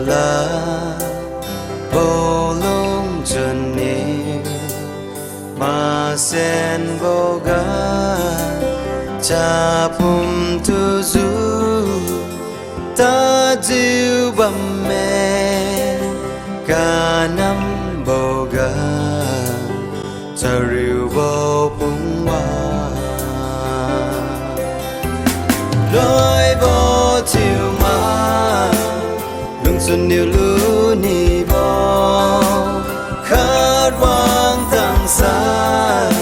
là vô lung chân niu mà sen vô ga cha phum tu du ta diu bầm mẹ cả năm vô ga cha riu vô phung hoa lối vô chiều mà lung xuân nhiều lũ ni vô khát vang tang sai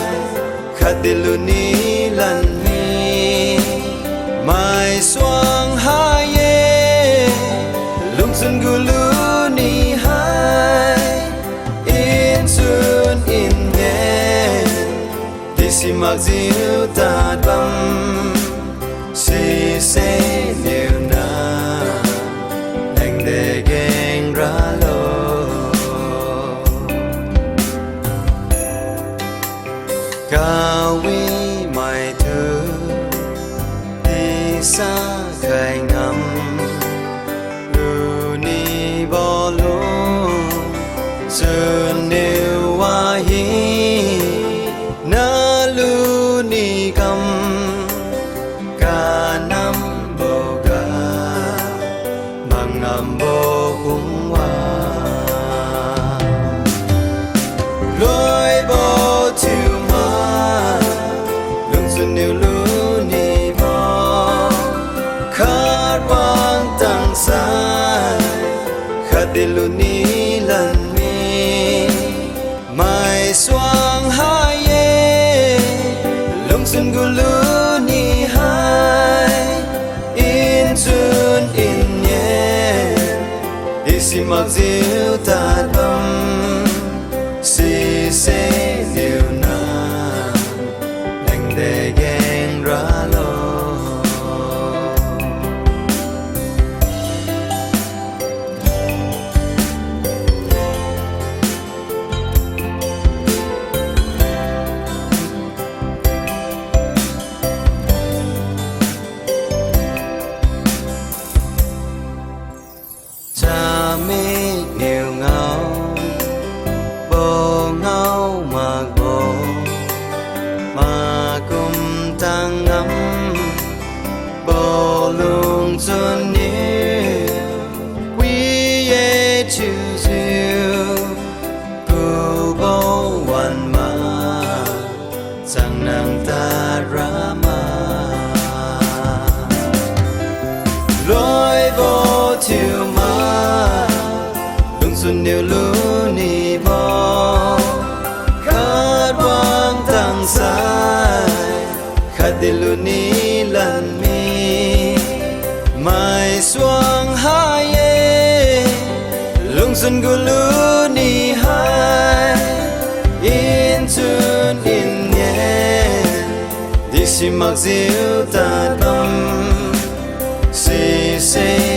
khát đi lũ ni lần mi mai xoang hai ye lung xuân gu lũ ni hai in xuân in nghe đi si mặc diu ta băm si se nhiều na anh để ghen ra lo cao vi mai thứ đi xa khai ngắm lu ni bo lu sơn đều hoa hi na lu ni cầm cả năm bầu ga mang năm bầu cũng hoa lối bầu chiều mà lung xuân nhiều lũ ni bò khát vang tang sai khát đi lũ ni lần mi mai xoang hai ye lung xuân gu lũ ni hai in xuân in nhẹ đi si mặc diu ta băm si se điều na anh để ghen ra lo cha mê nhiều ngao bồ ngao mà bồ mà cùng tăng ngắm bồ lung xuân nhiều quý ye chư diệu cụ bồ hoàn mà sang nàng ta ra mà lối vô chiều mà lung xuân nhiều lũ ni bò khát vang tang sai khát đi lũ ni lần mi mai xoang hai ye lung xuân gu lũ ni hai in xuân in nhẹ đi si mặc diu ta tâm si se